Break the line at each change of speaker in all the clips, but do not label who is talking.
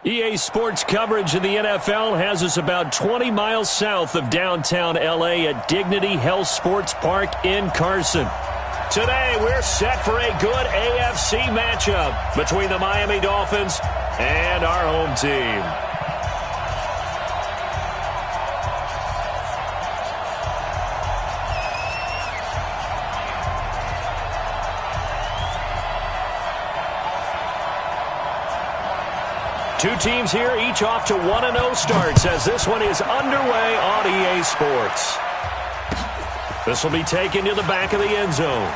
EA Sports coverage of the NFL has us about 20 miles south of downtown L.A. at Dignity Health Sports Park in Carson. Today, we're set for a good AFC matchup between the Miami Dolphins and our home team. Two teams here, each off to 1-0 starts as this one is underway on EA Sports. This will be taken to the back of the end zone.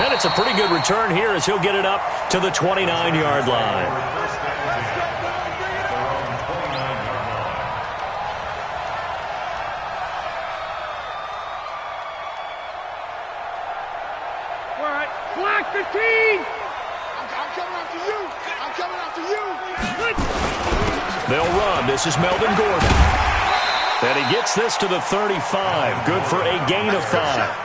And it's a pretty good return here as he'll get it up to the 29-yard line.
Block 15! I'm coming after you! I'm coming after you!
They'll run. This is Melvin Gordon. And he gets this to the 35. Good for a gain of 5.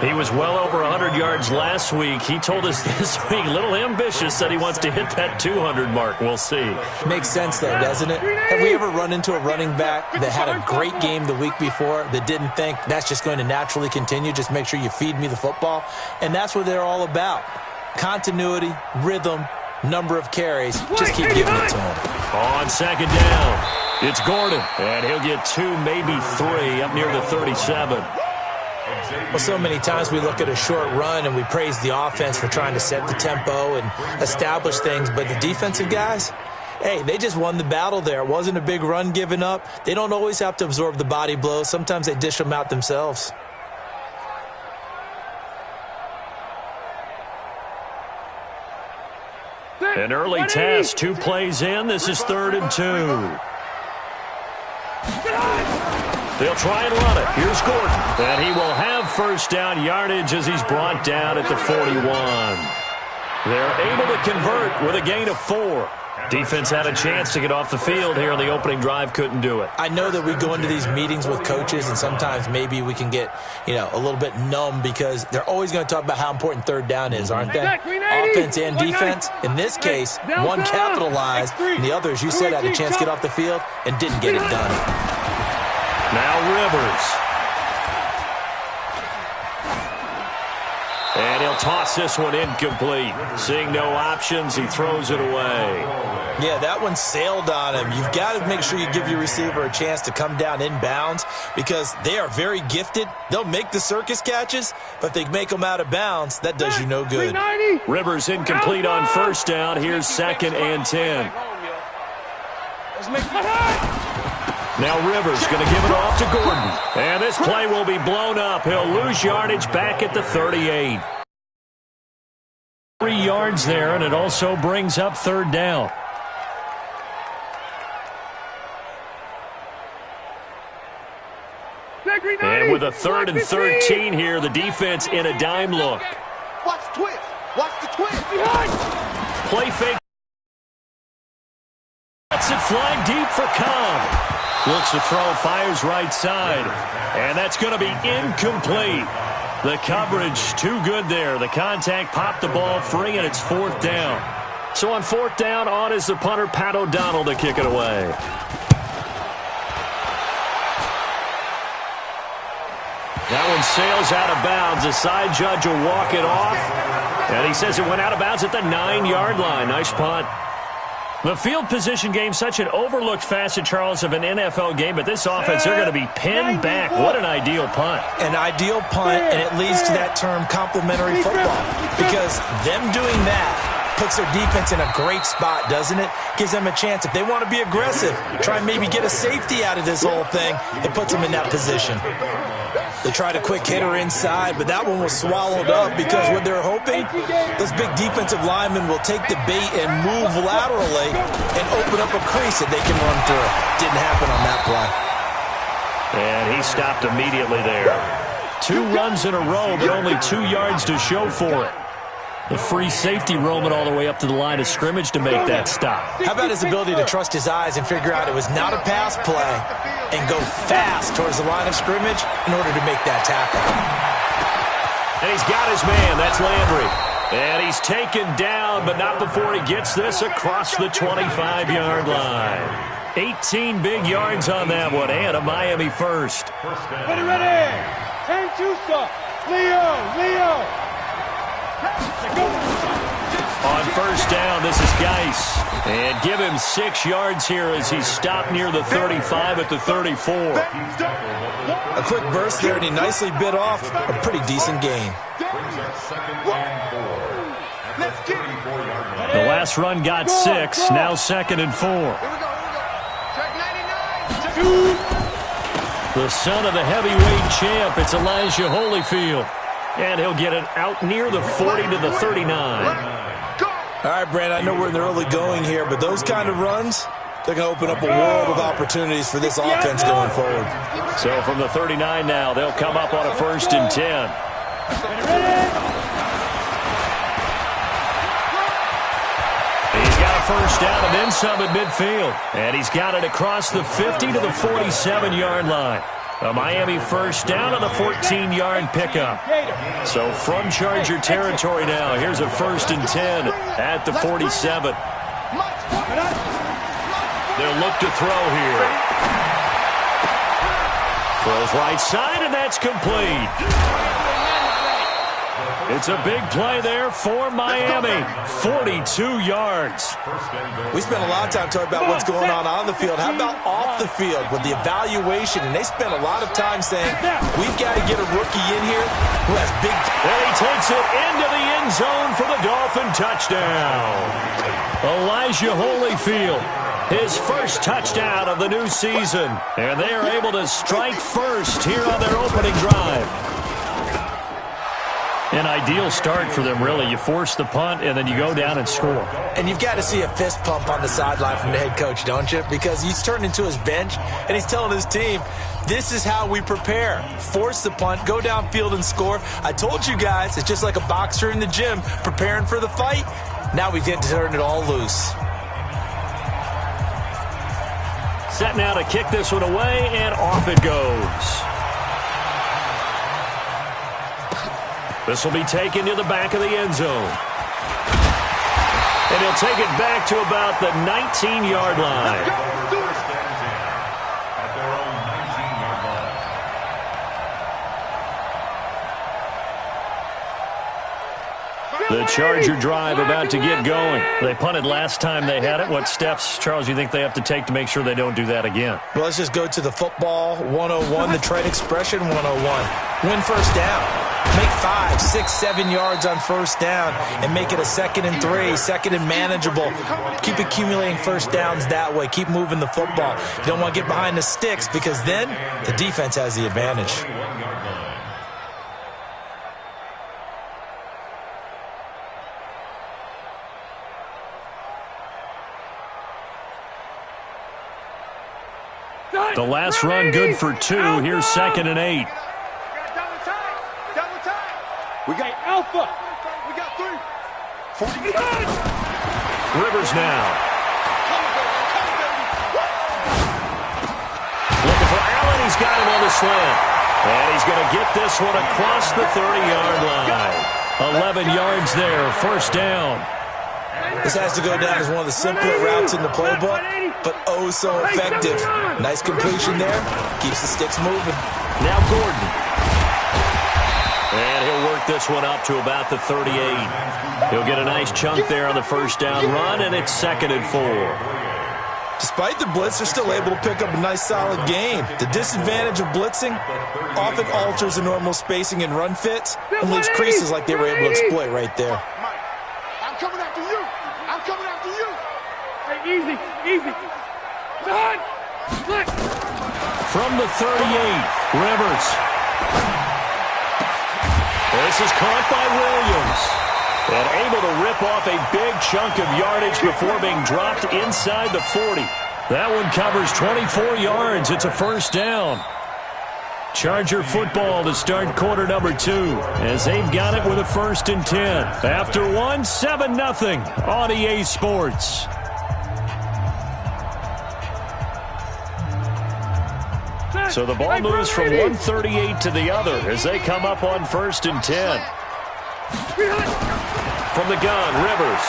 He was well over 100 yards last week. He told us this week, a little ambitious, said he wants to hit that 200 mark. We'll see.
Makes sense, though, doesn't it? Have we ever run into a running back that had a great game the week before that didn't think that's just going to naturally continue? Just make sure you feed me the football. And that's what they're all about. Continuity, rhythm, number of carries. Just keep giving it to him.
On second down, it's Gordon. And he'll get 2, maybe 3 up near the 37.
Well, so many times we look at a short run and we praise the offense for trying to set the tempo and establish things, but the defensive guys, hey, they just won the battle there. It wasn't a big run given up. They don't always have to absorb the body blows. Sometimes they dish them out themselves.
An early test, 2 plays in. This is 3rd and 2. They'll try and run it. Here's Gordon. And he will have first down yardage as he's brought down at the 41. They're able to convert with a gain of 4. Defense had a chance to get off the field here on the opening drive, couldn't do it.
I know that we go into these meetings with coaches, and sometimes maybe we can get, a little bit numb because they're always going to talk about how important third down is, aren't they? Offense and defense. In this case, one capitalized, and the other, as you said, had a chance to get off the field and didn't get it done.
Now Rivers. And he'll toss this one incomplete. Seeing no options, he throws it away.
Yeah, that one sailed on him. You've got to make sure you give your receiver a chance to come down inbounds because they are very gifted. They'll make the circus catches, but if they make them out of bounds, that does you no good.
Rivers incomplete on first down. Here's 2nd and 10. Now Rivers going to give it off to Gordon. And this play will be blown up. He'll lose yardage back at the 38. 3 yards there, and it also brings up 3rd down. And with a 3rd and 13 here, the defense in a dime look.
Watch the twist. Watch the twist.
Play fake. That's it flying deep for Cobb. Looks to throw, fires right side. And that's going to be incomplete. The coverage too good there. The contact popped the ball free, and it's 4th down. So on 4th down, on is the punter, Pat O'Donnell, to kick it away. That one sails out of bounds. The side judge will walk it off. And he says it went out of bounds at the 9-yard line. Nice punt. The field position game, such an overlooked facet, Charles, of an NFL game, but this offense, they're going to be pinned back. What an ideal punt.
An ideal punt, and it leads to that term complementary football, because them doing that puts their defense in a great spot, doesn't it? Gives them a chance. If they want to be aggressive, try and maybe get a safety out of this whole thing, it puts them in that position. They tried a quick hitter inside, but that one was swallowed up because what they're hoping, those big defensive linemen will take the bait and move laterally and open up a crease that they can run through. Didn't happen on that play.
And he stopped immediately there. 2 runs in a row, but only 2 yards to show for it. The free safety roaming all the way up to the line of scrimmage to make that stop.
How about his ability to trust his eyes and figure out it was not a pass play and go fast towards the line of scrimmage in order to make that tackle?
And he's got his man. That's Landry. And he's taken down, but not before he gets this across the 25-yard line. 18 big yards on that one, and a Miami first.
Ready. 10-2 stop. Leo.
On first down, this is Geis. And give him 6 yards here as he's stopped near the 35 at the 34.
A quick burst there, and he nicely bit off a pretty decent gain.
The last run got 6, now 2nd and 4. The son of the heavyweight champ, it's Elijah Holyfield. And he'll get it out near the 40 to the 39.
All right, Brand, I know we're in the early going here, but those kind of runs, they're going to open up a world of opportunities for this offense going forward.
So from the 39 now, they'll come up on a 1st and 10. He's got a first down and then some at midfield. And he's got it across the 50 to the 47-yard line. A Miami first down on the 14-yard pickup. So from Charger territory now, here's a 1st and 10 at the 47. They'll look to throw here. Throws right side, and that's complete. It's a big play there for Miami. 42 yards.
We spent a lot of time talking about what's going on the field. How about off the field with the evaluation? And they spent a lot of time saying, we've got to get a rookie in here who has big...
And he takes it into the end zone for the Dolphin touchdown. Elijah Holyfield, his first touchdown of the new season. And they are able to strike first here on their opening drive. An ideal start for them, really. You force the punt, and then you go down and score.
And you've got to see a fist pump on the sideline from the head coach, don't you? Because he's turned into his bench, and he's telling his team, this is how we prepare. Force the punt, go downfield and score. I told you guys, it's just like a boxer in the gym preparing for the fight. Now we get to turn it all loose.
Set now to kick this one away, and off it goes. This will be taken to the back of the end zone. And he'll take it back to about the 19-yard line. The Charger drive about to get going. They punted last time they had it. What steps, Charles, do you think they have to take to make sure they don't do that again?
Well, let's just go to the football 101, the trade expression 101. Win first down. Make 5, 6, 7 yards on first down and make it a 2nd and 3, 2nd and manageable. Keep accumulating first downs that way. Keep moving the football. You don't want to get behind the sticks because then the defense has the advantage.
The last run good for 2. Here's 2nd and 8.
We got Alpha. We got 3. 40.
Rivers now. Looking for Allen. He's got him on the slant. And he's going to get this one across the 30-yard line. 11 yards there. First down.
This has to go down as one of the simpler routes in the playbook, but oh so effective. Nice completion there. Keeps the sticks moving.
Now Gordon. And he'll work this one up to about the 38. He'll get a nice chunk there on the first down run, and it's 2nd and 4.
Despite the blitz, they're still able to pick up a nice solid game. The disadvantage of blitzing often alters the normal spacing and run fits and leaves creases like they were able to exploit right there.
I'm coming after you. I'm coming after you. Hey, easy. Done.
From the 38, Rivers. This is caught by Williams. And able to rip off a big chunk of yardage before being dropped inside the 40. That one covers 24 yards. It's a first down. Charger football to start quarter number 2 as they've got it with a 1st and 10. After 1, 7-0 on EA Sports. So the ball moves from 138 to the other as they come up on 1st and 10. from the gun. Rivers.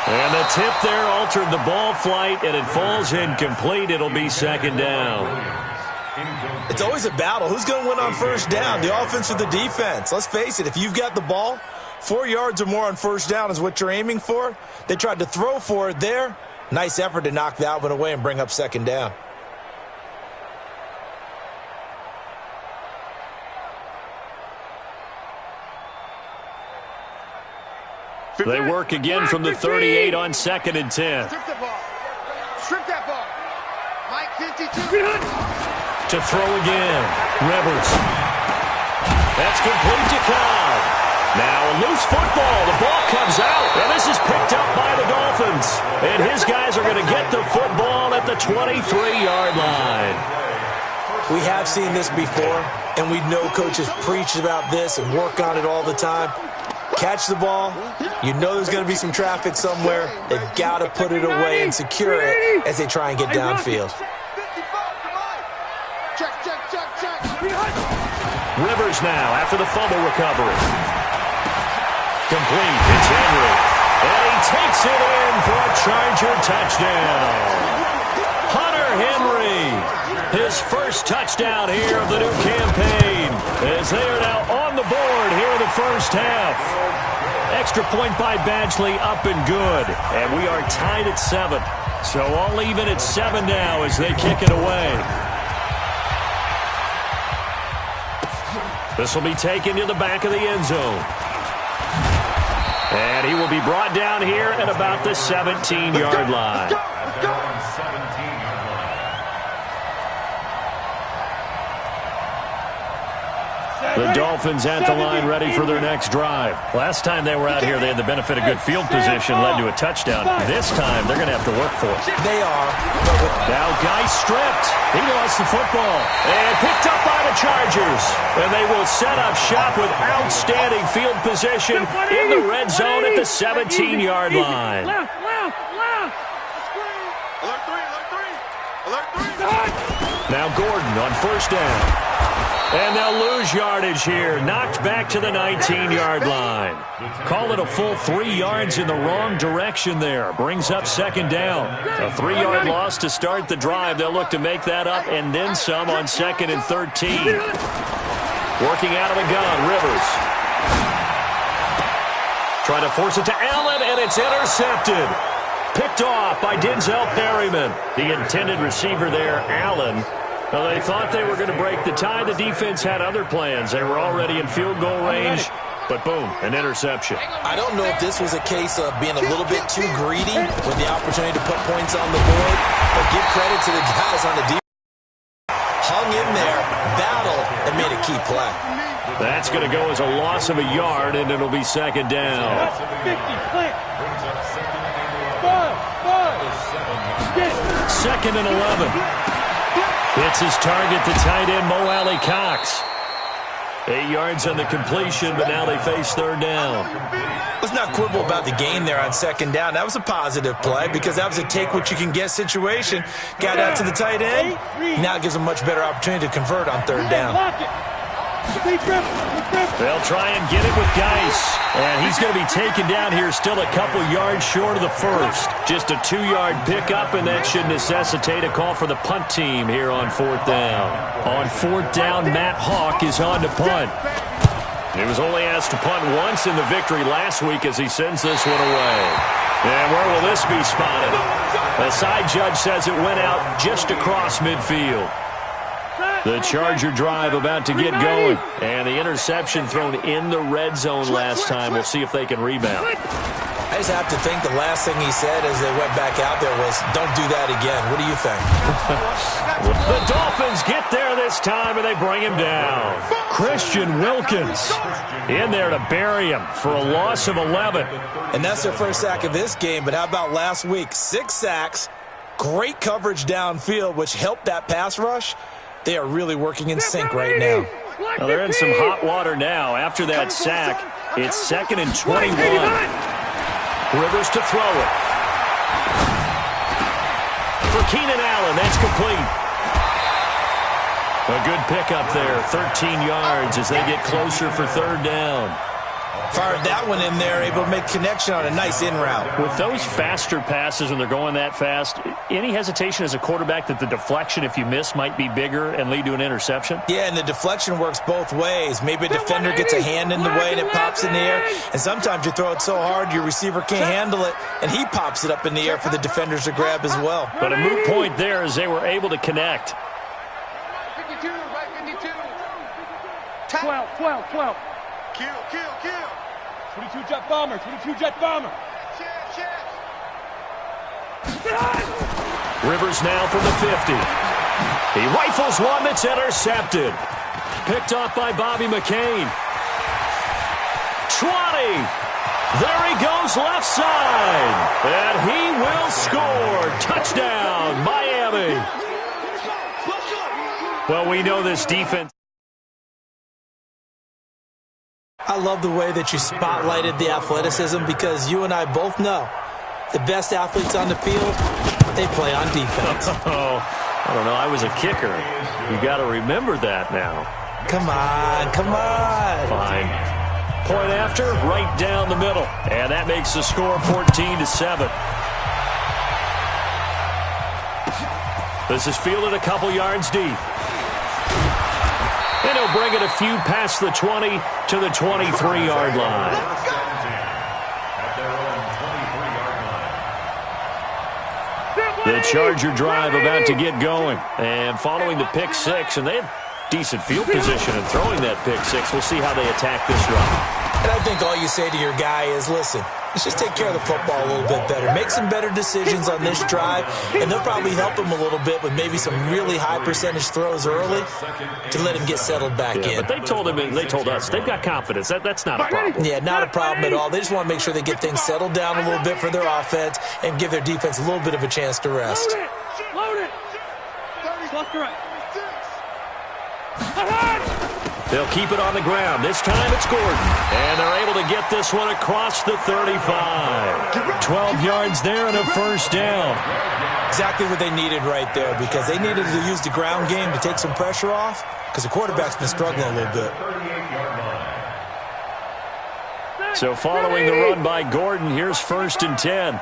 And the tip there altered the ball flight, and it falls incomplete. It'll be second down.
It's always a battle. Who's going to win on first down, the offense or the defense? Let's face it, if you've got the ball, 4 yards or more on first down is what you're aiming for. They tried to throw for it there. Nice effort to knock that one away and bring up second down.
They work again from the 38 on 2nd and 10.
Strip the ball. Strip that ball. Mike 52.
To throw again. Rivers. That's complete to Cobb. Now a loose football. The ball comes out. And this is picked up by the Dolphins. And his guys are going to get the football at the 23-yard line.
We have seen this before, and we know coaches preach about this and work on it all the time. Catch the ball. You know there's going to be some traffic somewhere. They've got to put it away and secure it as they try and get downfield.
Rivers now after the fumble recovery. Complete. It's Henry. And he takes it in for a Charger touchdown. Hunter Henry. His first touchdown here of the new campaign. As they are now on the board here in the first half. Extra point by Badgley up and good. And we are tied at 7. So all even at 7 now as they kick it away. This will be taken to the back of the end zone. And he will be brought down here at about the 17-yard line. The Dolphins at the line ready for their next drive. Last time they were out here, they had the benefit of good field position, led to a touchdown. This time, they're going to have to work for it.
They are.
Now, Guy stripped. He lost the football. And picked up by the Chargers. And they will set up shop with outstanding field position in the red zone at the 17-yard line.
Left. Alert 3.
Now Gordon on first down. And they'll lose yardage here. Knocked back to the 19-yard line. Call it a full 3 yards in the wrong direction there. Brings up second down. A 3-yard loss to start the drive. They'll look to make that up and then some on 2nd and 13. Working out of the gun, Rivers. Trying to force it to Allen, and it's intercepted. Picked off by Denzel Perryman. The intended receiver there, Allen. Well, they thought they were going to break the tie. The defense had other plans. They were already in field goal range, but boom, an interception.
I don't know if this was a case of being a little bit too greedy with the opportunity to put points on the board, but give credit to the guys on the defense. Hung in there, battled, and made a key play.
That's going to go as a loss of a yard, and it'll be second down. Second and 11. Hits his target, the tight end, Mo Alley Cox. 8 yards on the completion, but now they face third down.
Let's not quibble about the gain there on second down. That was a positive play because that was a take-what-you-can-get situation. Got out to the tight end. Now it gives them a much better opportunity to convert on third down.
They'll try and get it with Geis. And he's going to be taken down here still a couple yards short of the first. Just a 2-yard pickup, and that should necessitate a call for the punt team here on fourth down. On fourth down, Matt Hawk is on to punt. He was only asked to punt once in the victory last week as he sends this one away. And where will this be spotted? The side judge says it went out just across midfield. The Charger drive about to get going. And the interception thrown in the red zone last time. We'll see if they can rebound.
I just have to think the last thing he said as they went back out there was, don't do that again. What do you think?
The Dolphins get there this time, and they bring him down. Christian Wilkins in there to bury him for a loss of 11.
And that's their first sack of this game, but how about last week? 6 sacks, great coverage downfield, which helped that pass rush. They are really working in sync right now.
Well, they're in some hot water now. After that sack, it's 2nd and 21. Rivers to throw it. For Keenan Allen, that's complete. A good pickup there, 13 yards as they get closer for third down.
Fired that one in there, able to make connection on a nice in route.
With those faster passes when they're going that fast, any hesitation as a quarterback that the deflection, if you miss, might be bigger and lead to an interception?
Yeah, and the deflection works both ways. Maybe a defender gets a hand in the way and it pops in the air, and sometimes you throw it so hard your receiver can't handle it, and he pops it up in the air for the defenders to grab as well.
But a moot point there as they were able to connect.
52, right, 52. 12. Kill.
22 jet bomber.
Rivers now from the 50. He rifles one that's intercepted. Picked off by Bobby McCain. 20. There he goes left side. And he will score. Touchdown, Miami. Well, we know this defense.
I love the way that you spotlighted the athleticism because you and I both know the best athletes on the field, they play on defense.
Oh, I don't know. I was a kicker. You got to remember that now.
Come on.
Fine. Point after, right down the middle. And that makes the score 14-7. This is fielded a couple yards deep. And he'll bring it a few past the 20 to the 23-yard line. The Charger drive about to get going. And following the pick six, and they have decent field position in throwing that pick six. We'll see how they attack this run.
And I think all you say to your guy is, listen, let's just take care of the football a little bit better. Make some better decisions on this drive, and they'll probably help him a little bit with maybe some really high percentage throws early to let him get settled back in.
But they told him, and they told us, they've got confidence. That's not a problem.
Yeah, not a problem at all. They just want to make sure they get things settled down a little bit for their offense and give their defense a little bit of a chance to rest.
Load it. Cluster right.
They'll keep it on the ground. This time it's Gordon. And they're able to get this one across the 35. 12 yards there and a first down.
Exactly what they needed right there because they needed to use the ground game to take some pressure off because the quarterback's been struggling a little bit.
So following the run by Gordon, here's 1st and 10.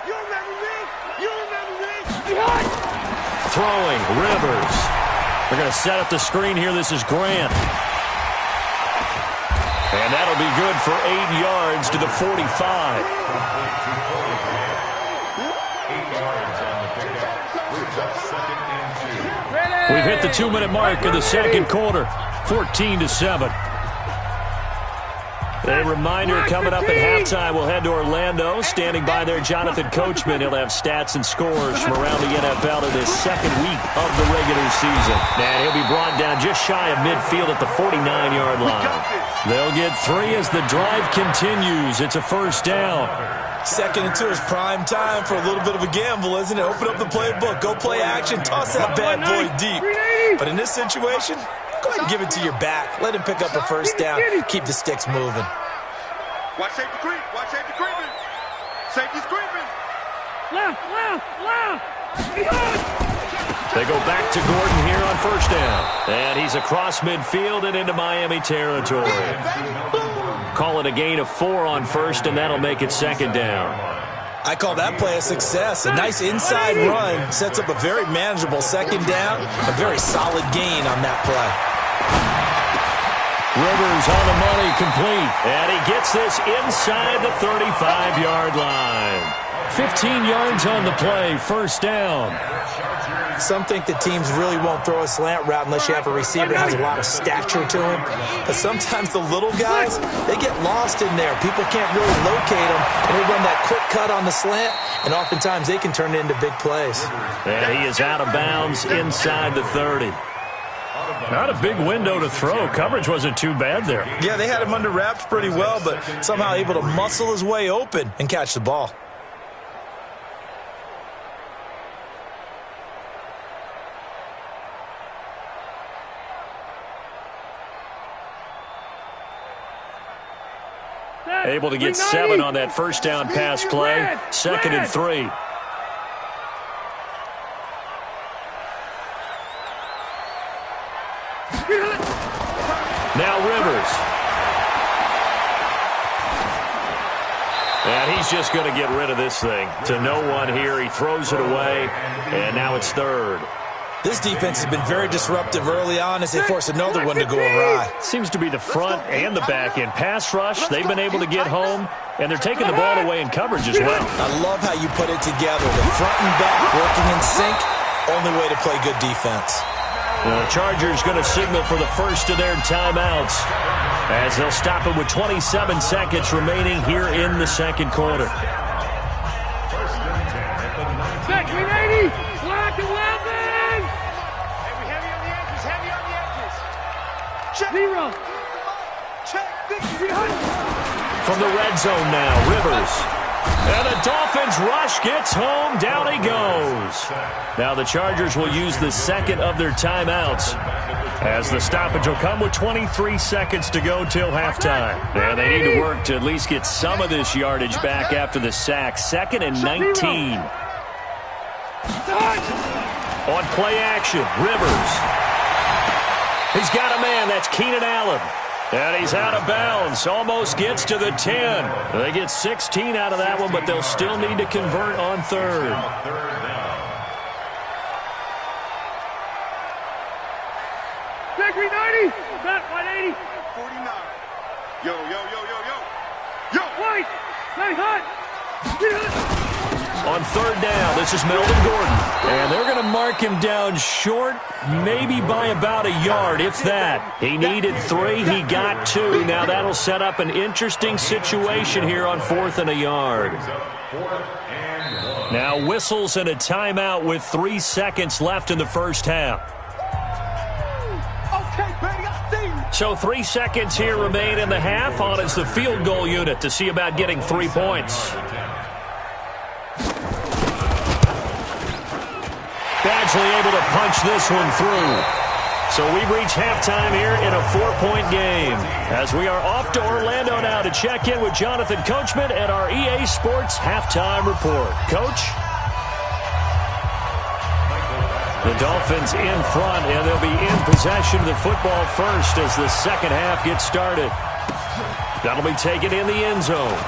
Throwing, Rivers. They're going to set up the screen here. This is Grant. And that'll be good for 8 yards to the 45. We've hit the 2-minute mark of the second quarter. 14-7. A reminder coming up at halftime, we'll head to Orlando. Standing by there, Jonathan Coachman. He'll have stats and scores from around the NFL in his second week of the regular season. And he'll be brought down just shy of midfield at the 49-yard line. They'll get 3 as the drive continues. It's a first down.
2nd and 2 is prime time for a little bit of a gamble, isn't it? Open up the playbook, go play action, toss that bad boy deep. But in this situation, go ahead and give it to your back. Let him pick up a first down. Keep the sticks moving.
Watch safety creep. Creeping. Safety's creeping.
Left.
They go back to Gordon here on first down. And he's across midfield and into Miami territory. Call it a gain of 4 on first, and that'll make it 2nd down.
I call that play a success. A nice inside run sets up a very manageable 2nd down. A very solid gain on that play.
Rivers on the money, complete. And he gets this inside the 35-yard line. 15 yards on the play, first down.
Some think that teams really won't throw a slant route unless you have a receiver that has a lot of stature to him. But sometimes the little guys, they get lost in there. People can't really locate them, and they run that quick cut on the slant, and oftentimes they can turn it into big plays.
And he is out of bounds inside the 30. Not a big window to throw. Coverage wasn't too bad there.
Yeah, they had him under wraps pretty well, but somehow able to muscle his way open and catch the ball.
Able to get 7 on that first down pass play. 2nd and 3. Now Rivers. And he's just going to get rid of this thing. To no one here. He throws it away, and now it's third.
This defense has been very disruptive early on as they force another one to go awry.
Seems to be the front and the back end. Pass rush, they've been able to get home, and they're taking the ball away in coverage as well.
I love how you put it together. The front and back working in sync, only way to play good defense.
The Chargers going to signal for the first of their timeouts as they'll stop it with 27 seconds remaining here in the second quarter.
Back 380. Black 11. Zero.
From the red zone now, Rivers. And the Dolphins rush, gets home, down he goes. Now the Chargers will use the second of their timeouts as the stoppage will come with 23 seconds to go till halftime. And they need to work to at least get some of this yardage back after the sack. 2nd and 19. On play action, Rivers. He's got a man. That's Keenan Allen. And he's out of bounds. Almost gets to the 10. They get 16 out of that one, but they'll still need to convert on third.
Back 390. Back 180.
49. Yo, yo, yo, yo, yo. Yo.
White. Stay hot.
On third down, this is Melvin Gordon. And they're going to mark him down short, maybe by about a yard, if that. He needed 3, he got 2. Now that'll set up an interesting situation here on 4th and a yard. Now whistles and a timeout with 3 seconds left in the first half. So 3 seconds here remain in the half. On is the field goal unit to see about getting 3 points. Badgley able to punch this one through. So we've reached halftime here in a 4-point game. As we are off to Orlando now to check in with Jonathan Coachman at our EA Sports Halftime Report. Coach? The Dolphins in front, and they'll be in possession of the football first as the second half gets started. That'll be taken in the end zone.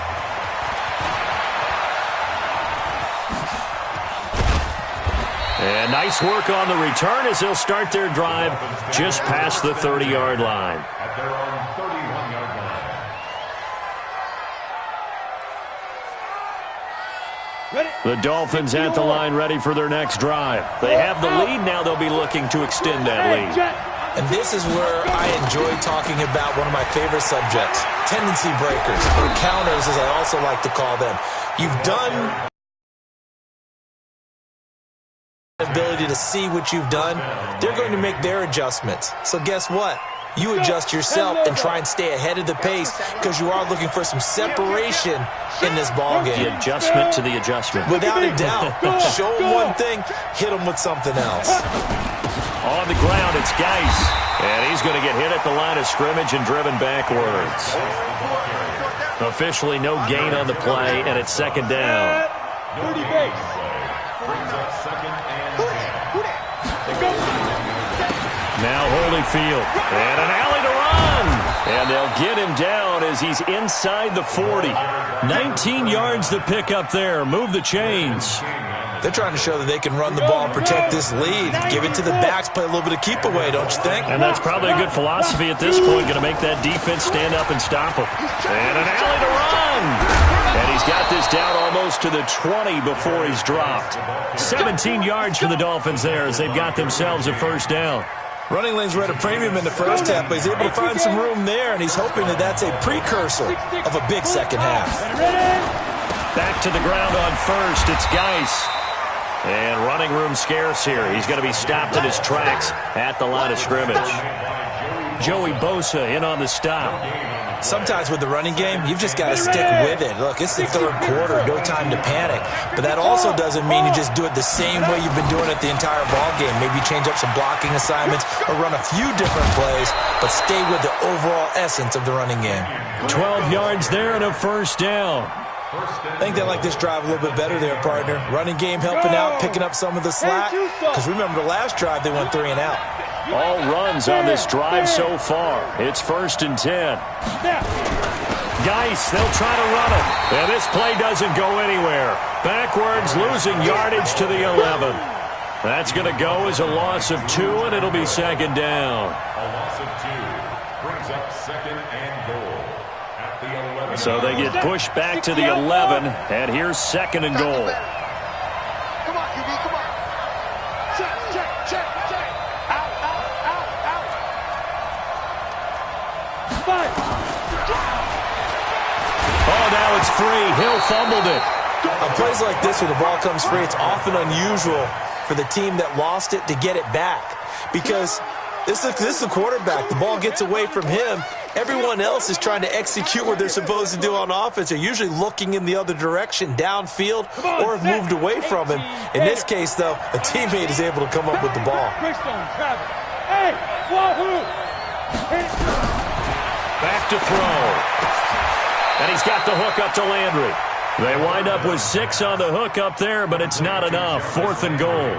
And nice work on the return as they'll start their drive just past the 30-yard line. The Dolphins at the line ready for their next drive. They have the lead. Now they'll be looking to extend that lead.
And this is where I enjoy talking about one of my favorite subjects, tendency breakers, or counters as I also like to call them. You've done ability to see what you've done. They're going to make their adjustments. So guess what? You adjust yourself and try and stay ahead of the pace because you are looking for some separation in this ball game.
The adjustment to the adjustment.
Without a doubt. Show them one thing, hit them with something else.
On the ground, it's Geis. And he's going to get hit at the line of scrimmage and driven backwards. Officially no gain on the play, and it's second down.
30 base.
Now Holyfield, and an alley to run. And they'll get him down as he's inside the 40. 19 yards to pick up there. Move the chains.
They're trying to show that they can run the ball and protect this lead. Give it to the backs, play a little bit of keep away, don't you think?
And that's probably a good philosophy at this point. Going to make that defense stand up and stop him. And an alley to run. And he's got this down almost to the 20 before he's dropped. 17 yards for the Dolphins there as they've got themselves a first down.
Running lanes were at a premium in the first half, but he's able to find some room there, and he's hoping that that's a precursor of a big second half.
Back to the ground on first. It's Geis. And running room scarce here. He's going to be stopped in his tracks at the line of scrimmage. Joey Bosa in on the stop.
Sometimes with the running game, you've just got to stick with it. Look, it's the third quarter, no time to panic. But that also doesn't mean you just do it the same way you've been doing it the entire ball game. Maybe change up some blocking assignments or run a few different plays, but stay with the overall essence of the running game.
12 yards there and a first down.
I think they like this drive a little bit better there, partner. Running game helping out, picking up some of the slack. Because remember the last drive, they went 3 and out.
All runs on this drive so far. It's 1st and 10. Geis, they'll try to run it. And this play doesn't go anywhere. Backwards, losing yardage to the 11. That's going to go as a loss of 2, and it'll be second down.
A loss of 2 brings up second and goal at the 11.
So they get pushed back to the 11, and here's second and goal.
Come on, QB, come on. Check. Out.
Five.
Oh, now it's free. Hill fumbled it.
On plays like this where the ball comes free, it's often unusual for the team that lost it to get it back. Because this is the quarterback. The ball gets away from him. Everyone else is trying to execute what they're supposed to do on offense. They're usually looking in the other direction, downfield, or have moved away from him. In this case, though, a teammate is able to come up with the ball.
Hey, wahoo!
Back to throw. And he's got the hook up to Landry. They wind up with 6 on the hook up there, but it's not enough. 4th and goal.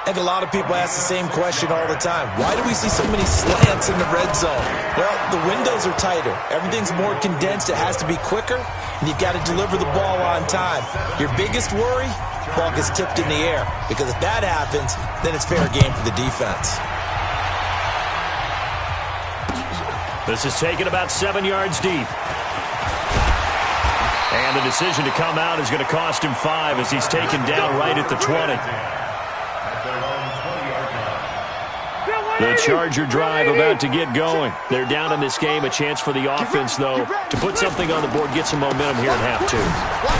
I think a lot of people ask the same question all the time. Why do we see so many slants in the red zone? Well, the windows are tighter. Everything's more condensed. It has to be quicker, and you've got to deliver the ball on time. Your biggest worry, ball gets tipped in the air. Because if that happens, then it's fair game for the defense.
This is taken about 7 yards deep. And the decision to come out is going to cost him 5 as he's taken down right at the 20. The Charger drive about to get going. They're down in this game. A chance for the offense, though, to put something on the board, get some momentum here in half 2.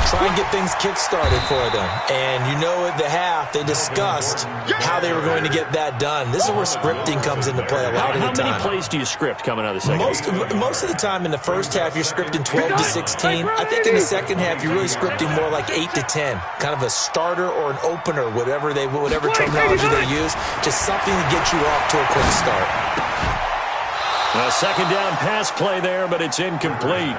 Try and get things kick-started for them. And you know at the half, they discussed how they were going to get that done. This is where scripting comes into play a lot of the time.
How many plays do you script coming out of the second half?
Most of the time in the first half, you're scripting 12 to 16. I think in the second half, you're really scripting more like 8 to 10. Kind of a starter or an opener, whatever terminology they use. Just something to get you off to a quick start.
A second down pass play there, but it's incomplete.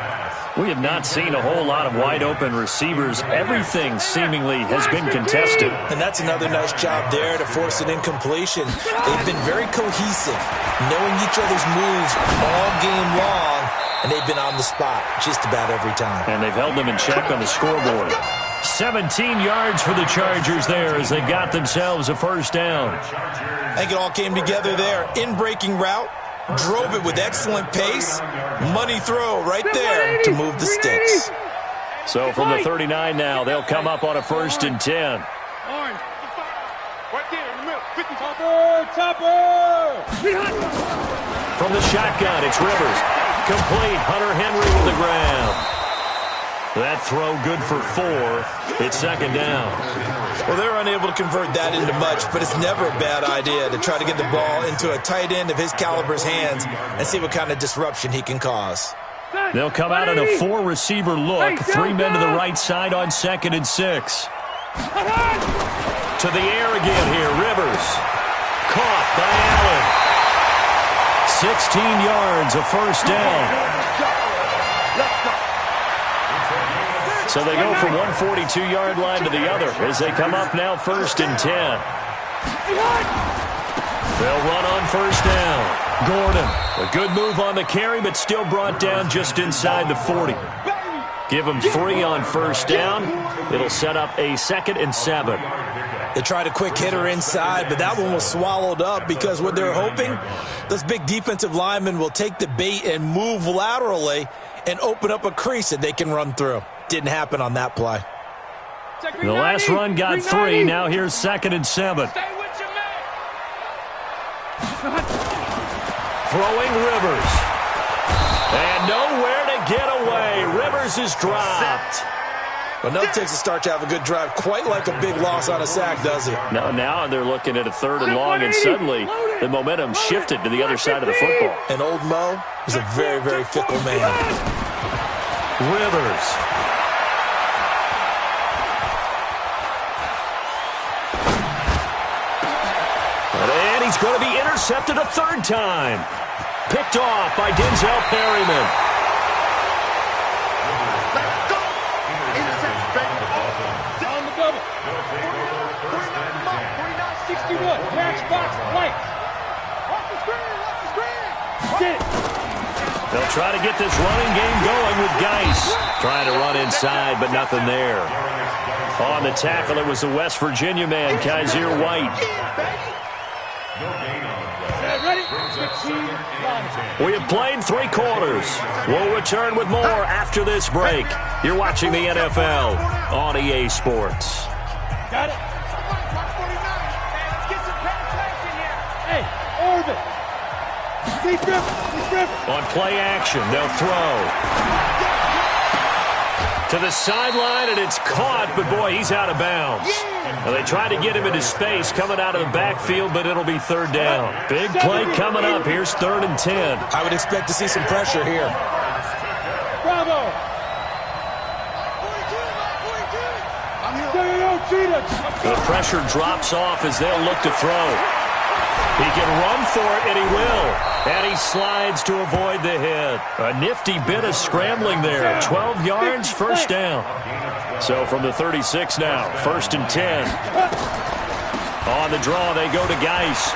We have not seen a whole lot of wide-open receivers. Everything seemingly has been contested.
And that's another nice job there to force an incompletion. They've been very cohesive, knowing each other's moves all game long, and they've been on the spot just about every time.
And they've held them in check on the scoreboard. 17 yards for the Chargers there as they got themselves a first down.
I think it all came together there. In-breaking route. Drove it with excellent pace. Money throw right there to move the sticks.
So from the 39 now, they'll come up on a 1st and 10.
Orange. Right there in the middle. 50.
Topper!
From the shotgun, it's Rivers. Complete. Hunter Henry with the grab. That throw good for 4. It's second down.
Well, they're unable to convert that into much, but it's never a bad idea to try to get the ball into a tight end of his caliber's hands and see what kind of disruption he can cause.
They'll come out in a 4-receiver look. 3 men to the right side on 2nd and 6. To the air again here. Rivers. Caught by Allen. 16 yards, a first down. So they go from one 42-yard line to the other as they come up now 1st and 10. They'll run on 1st down. Gordon, a good move on the carry, but still brought down just inside the 40. Give them 3 on 1st down. It'll set up a 2nd and 7.
They tried a quick hitter inside, but that one was swallowed up because what they're hoping, those big defensive linemen will take the bait and move laterally and open up a crease that they can run through. Didn't happen on that play.
The last run got 3. Now here's 2nd and 7. Throwing Rivers. And nowhere to get away. Rivers is dropped.
Well, no takes a start to have a good drive. Quite like a big loss on a sack, does he?
No, now they're looking at a 3rd and long, and suddenly the momentum shifted to the other side of the football.
And old Mo is a very, very fickle man.
Rivers. And he's going to be intercepted a 3rd time. Picked off by Denzel Perryman.
Let's go. Intercept, baby.
On the double. 49-61. Match box, light.
Off the screen.
Get it.
They'll try to get this running game going with Geis. Trying to run inside, but nothing there. On the tackle, it was the West Virginia man, Kaiser White. We have played 3 quarters. We'll return with more after this break. You're watching the NFL on EA Sports.
Got it. Hey, Orbit.
On play action, they'll throw. To the sideline, and it's caught, but boy, he's out of bounds. Well, they tried to get him into space coming out of the backfield, but it'll be third down. Big play coming up. Here's 3rd and 10.
I would expect to see some pressure here.
Bravo.
The pressure drops off as they'll look to throw. He can run for it, and he will. And he slides to avoid the hit. A nifty bit of scrambling there. 12 yards, first down. So from the 36 now, 1st and 10. On the draw, they go to Geis.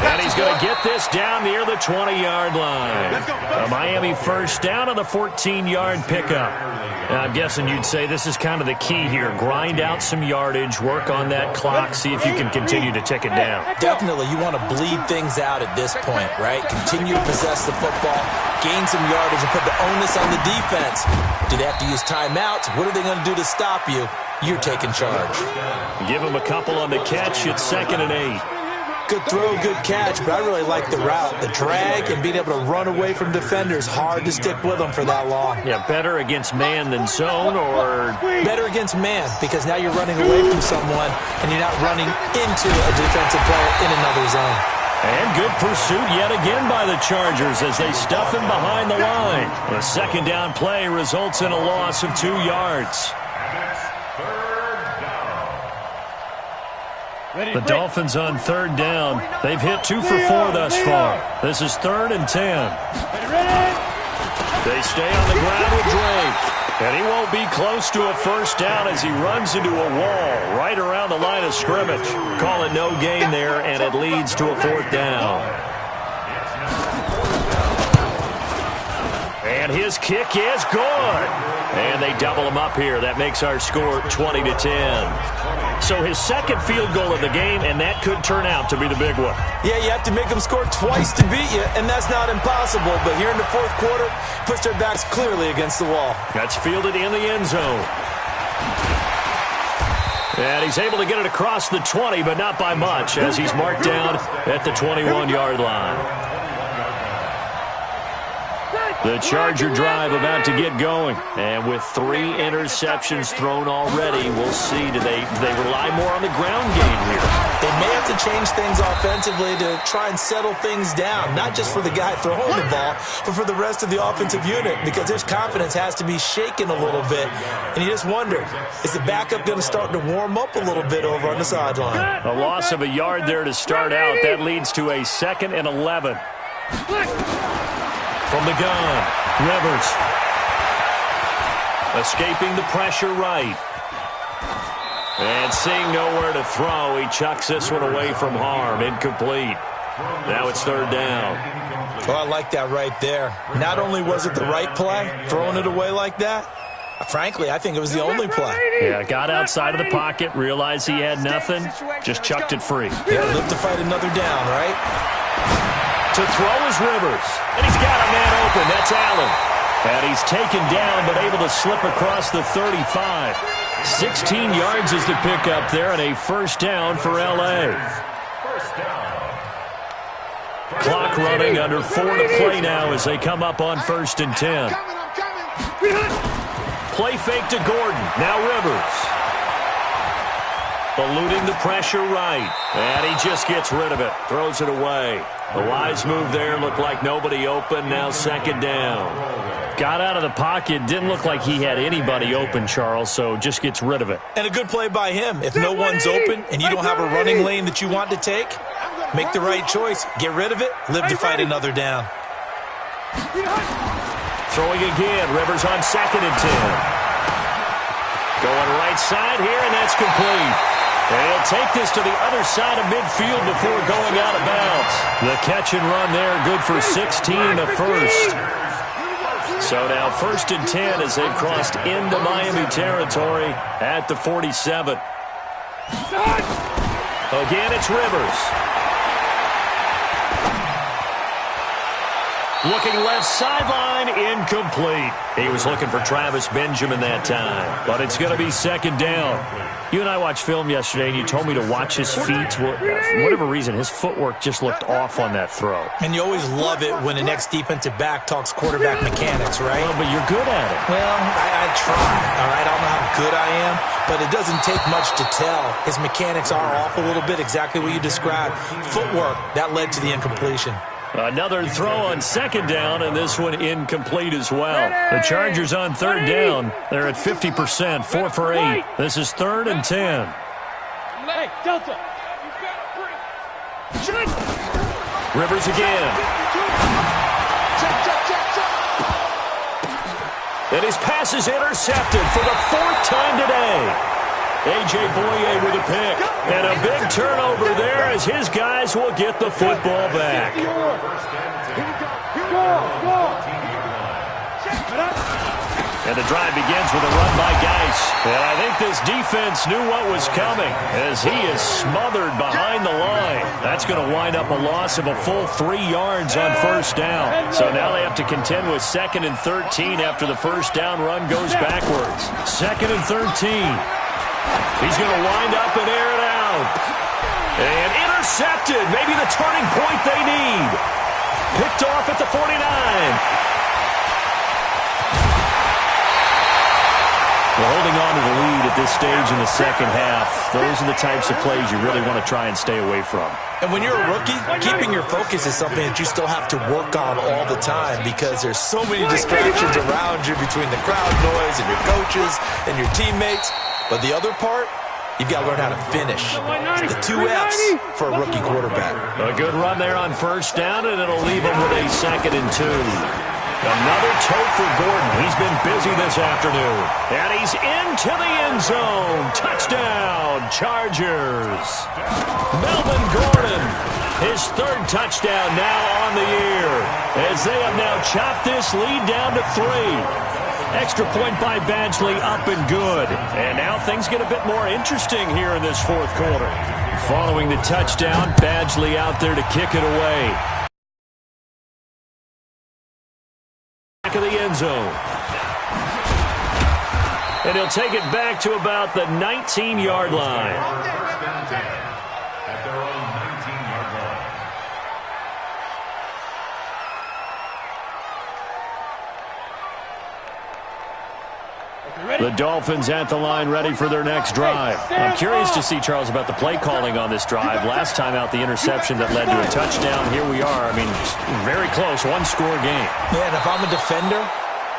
And he's going to get this down near the 20-yard line. A Miami first down on the 14-yard pickup. I'm guessing you'd say this is kind of the key here. Grind out some yardage, work on that clock, see if you can continue to tick it down.
Definitely, you want to bleed things out at this point, right? Continue to possess the football, gain some yardage, and put the onus on the defense. Do they have to use timeouts? What are they going to do to stop you? You're taking charge.
Give him a couple on the catch. It's 2nd and 8.
Good throw, good catch, but I really like the route. The drag and being able to run away from defenders, hard to stick with them for that long.
Yeah, better against man than zone, or?
Better against man, because now you're running away from someone and you're not running into a defensive player in another zone.
And good pursuit yet again by the Chargers as they stuff him behind the line. A 2nd down play results in a loss of 2 yards. The Dolphins on 3rd down. They've hit 2 for 4 thus far. This is 3rd and 10. They stay on the ground with Drake. And he won't be close to a first down as he runs into a wall right around the line of scrimmage. Call it no gain there, and it leads to a 4th down. And his kick is good. And they double him up here. That makes our score 20-10. So his 2nd field goal of the game, and that could turn out to be the big one.
Yeah, you have to make them score twice to beat you, and that's not impossible. But here in the 4th quarter, puts their backs clearly against the wall.
That's fielded in the end zone. And he's able to get it across the 20, but not by much, as he's marked down at the 21-yard line. The Charger drive about to get going. And with 3 interceptions thrown already, we'll see. Do they rely more on the ground game here?
They may have to change things offensively to try and settle things down, not just for the guy throwing the ball, but for the rest of the offensive unit, because their confidence has to be shaken a little bit. And you just wonder, is the backup going to start to warm up a little bit over on the sideline?
A loss of a yard there to start out. That leads to a 2nd and 11. From the gun, Rivers. Escaping the pressure right. And seeing nowhere to throw, he chucks this one away from harm. Incomplete. Now it's 3rd down.
Well, I like that right there. Not only was it the right play, throwing it away like that, frankly, I think it was the only play.
Yeah, got outside of the pocket, realized he had nothing, just chucked it free.
Yeah, live to fight another down, right?
To throw is Rivers. And he's got a man open. That's Allen. And he's taken down, but able to slip across the 35. 16 yards is the pickup there, and a first down for L.A. Clock running under 4 to play now as they come up on 1st and 10. Play fake to Gordon. Now Rivers. Eluding the pressure right. And he just gets rid of it. Throws it away. A wise move there. Looked like nobody open. Now 2nd down. Got out of the pocket. Didn't look like he had anybody open, Charles, so just gets rid of it.
And a good play by him. If no one's open and you don't have a running lane that you want to take, make the right choice. Get rid of it. Live to fight another down.
Throwing again. Rivers on 2nd and 10. Going right side here, and that's complete. He'll take this to the other side of midfield before going out of bounds. The catch and run there, good for 16 and a first. So now 1st and 10 as they've crossed into Miami territory at the 47. Again, it's Rivers. Looking left sideline, incomplete. He was looking for Travis Benjamin that time, but it's going to be 2nd down. You and I watched film yesterday, and you told me to watch his feet. Well, for whatever reason, his footwork just looked off on that throw.
And you always love it when the next defensive back talks quarterback mechanics, right?
Well, but you're good at it.
Well, I try, all right? I don't know how good I am, but it doesn't take much to tell. His mechanics are off a little bit, exactly what you described. Footwork, that led to the incompletion.
Another throw on 2nd down, and this one incomplete as well. The Chargers on 3rd down. They're at 50%, 4 for 8. This is 3rd and 10.
Hey, Delta.
Rivers again. And his pass is intercepted for the 4th time today. A.J. Boye with a pick. And a big turnover there as his guys will get the football back. And the drive begins with a run by Geis. And I think this defense knew what was coming as he is smothered behind the line. That's going to wind up a loss of a full 3 yards on 1st down. So now they have to contend with 2nd and 13 after the 1st down run goes backwards. 2nd and 13. He's going to wind up and air it out. And intercepted. Maybe the turning point they need. Picked off at the 49. Well, holding on to the lead at this stage in the 2nd half, those are the types of plays you really want to try and stay away from.
And when you're a rookie, keeping your focus is something that you still have to work on all the time because there's so many distractions around you between the crowd noise and your coaches and your teammates. But the other part, you've got to learn how to finish. It's the 2 F's for a rookie quarterback.
A good run there on 1st down, and it'll leave him with a 2nd and 2. Another tote for Gordon. He's been busy this afternoon. And he's into the end zone. Touchdown, Chargers. Melvin Gordon, his 3rd touchdown now on the year, as they have now chopped this lead down to 3. Extra point by Badgley, up and good. And now things get a bit more interesting here in this 4th quarter. Following the touchdown, Badgley out there to kick it away. Back of the end zone. And he'll take it back to about the 19-yard line.
At their own 19-yard line.
The Dolphins at the line ready for their next drive. I'm curious to see, Charles, about the play calling on this drive. Last time out, the interception that led to a touchdown. Here we are. I mean, very close, 1-score game.
Yeah, and if I'm a defender,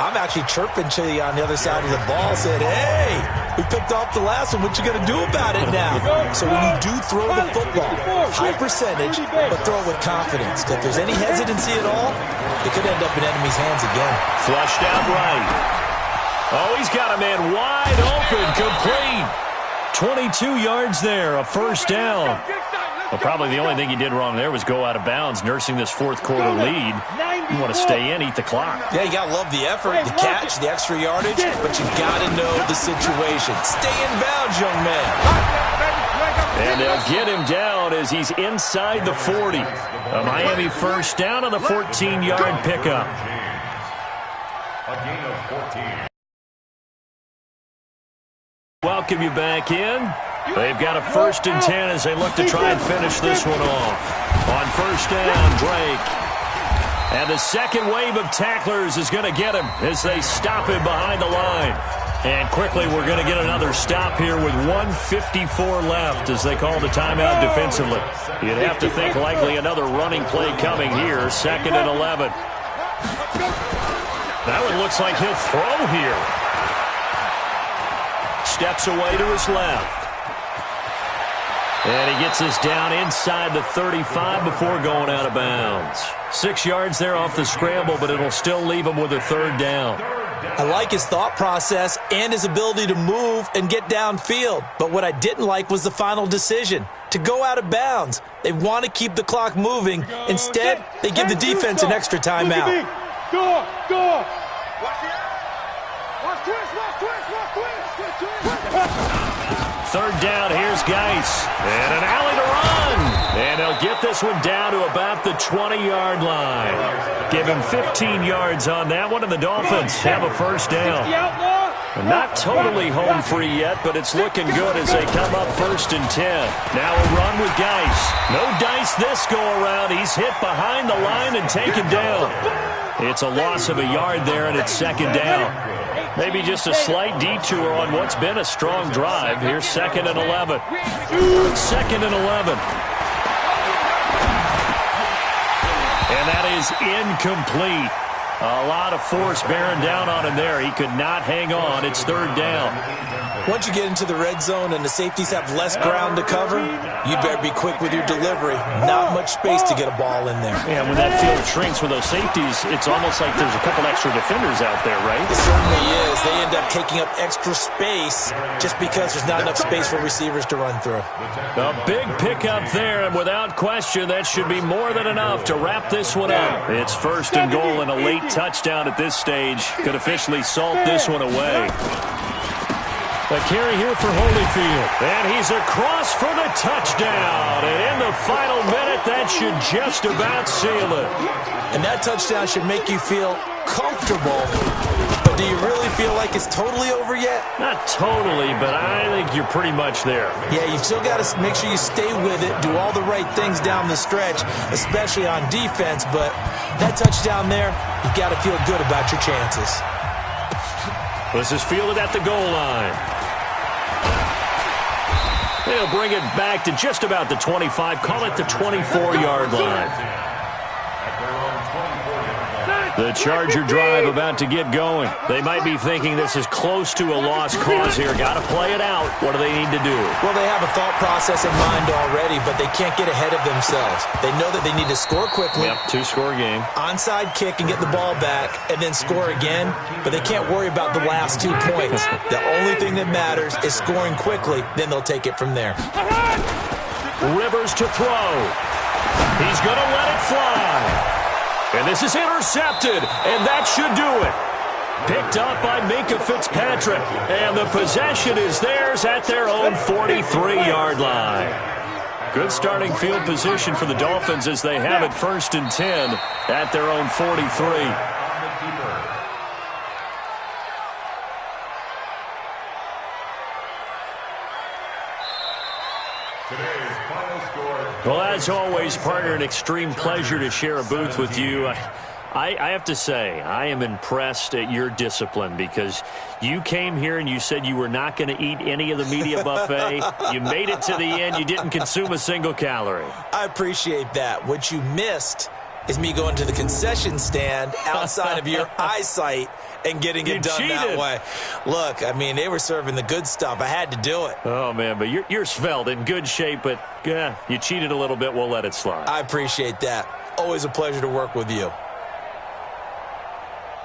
I'm actually chirping to you on the other side of the ball, saying, hey, we picked off the last one. What you going to do about it now? So when you do throw the football, high percentage, but throw it with confidence. If there's any hesitancy at all, it could end up in enemy's hands again.
Flushed out right. Oh, he's got a man wide open, complete. 22 yards there, a 1st down. Well, probably the only thing he did wrong there was go out of bounds, nursing this 4th quarter lead. You want to stay in, eat the clock.
Yeah, you got to love the effort, the catch, the extra yardage, but you got to know the situation. Stay in bounds, young man.
And they'll get him down as he's inside the 40. A Miami 1st down on the 14-yard pickup.
A gain of 14.
Welcome you back in. They've got a 1st and 10 as they look to try and finish this one off. On 1st down, Drake. And the second wave of tacklers is going to get him as they stop him behind the line. And quickly we're going to get another stop here with 1:54 left as they call the timeout defensively. You'd have to think likely another running play coming here, 2nd and 11. That one looks like he'll throw here. Steps away to his left. And he gets us down inside the 35 before going out of bounds. 6 yards there off the scramble, but it'll still leave him with a 3rd down.
I like his thought process and his ability to move and get downfield. But what I didn't like was the final decision, to go out of bounds. They want to keep the clock moving. Instead, they give the defense an extra timeout.
Go. Watch twist.
Third down, here's Geis. And an alley to run. And they'll get this one down to about the 20-yard line. Give him 15 yards on that one, and the Dolphins have a first down. Not totally home free yet, but it's looking good as they come up 1st and 10. Now a run with Geis. No dice this go-around. He's hit behind the line and taken down. It's a loss of a yard there, and it's 2nd down. Maybe just a slight detour on what's been a strong drive. Here's 2nd and 11. 2nd and 11. And that is incomplete. A lot of force bearing down on him there. He could not hang on. It's 3rd down.
Once you get into the red zone and the safeties have less ground to cover, you better be quick with your delivery. Not much space to get a ball in there.
Yeah, when that field shrinks with those safeties, it's almost like there's a couple extra defenders out there, right?
It certainly is. They end up taking up extra space just because there's not enough space for receivers to run through.
A big pickup there, and without question, that should be more than enough to wrap this one up. It's 1st and goal and a late touchdown at this stage. Could officially salt this one away. A carry here for Holyfield. And he's across for the touchdown. And in the final minute, that should just about seal it.
And that touchdown should make you feel comfortable. But do you really feel like it's totally over yet?
Not totally, but I think you're pretty much there.
Yeah, you've still got to make sure you stay with it, do all the right things down the stretch, especially on defense. But that touchdown there, you've got to feel good about your chances.
This is fielded at the goal line. They'll bring it back to just about the 25. Call it the 24-yard line. The Charger drive about to get going. They might be thinking this is close to a lost cause here. Got to play it out. What do they need to do?
Well, they have a thought process in mind already, but they can't get ahead of themselves. They know that they need to score quickly.
Yep, 2-score game.
Onside kick and get the ball back and then score again, but they can't worry about the last 2 points. The only thing that matters is scoring quickly, then they'll take it from there.
Rivers to throw. He's going to let it fly. And this is intercepted, and that should do it. Picked up by Minkah Fitzpatrick, and the possession is theirs at their own 43-yard line. Good starting field position for the Dolphins as they have it 1st and 10 at their own 43. Well, as always, partner, an extreme pleasure to share a booth with you. I have to say, I am impressed at your discipline because you came here and you said you were not going to eat any of the media buffet. You made it to the end. You didn't consume a single calorie.
I appreciate that. What you missed is me going to the concession stand outside of your eyesight and getting it done that way. Look, I mean, they were serving the good stuff. I had to do it.
Oh, man, but you're svelte, in good shape, but you cheated a little bit. We'll let it slide.
I appreciate that. Always a pleasure to work with you.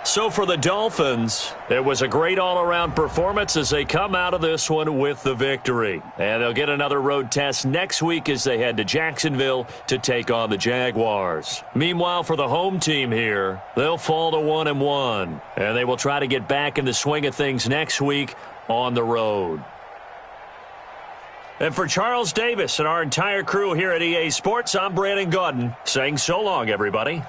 So for the Dolphins, it was a great all-around performance as they come out of this one with the victory. And they'll get another road test next week as they head to Jacksonville to take on the Jaguars. Meanwhile, for the home team here, they'll fall to 1-1. And they will try to get back in the swing of things next week on the road. And for Charles Davis and our entire crew here at EA Sports, I'm Brandon Gaudin saying so long, everybody.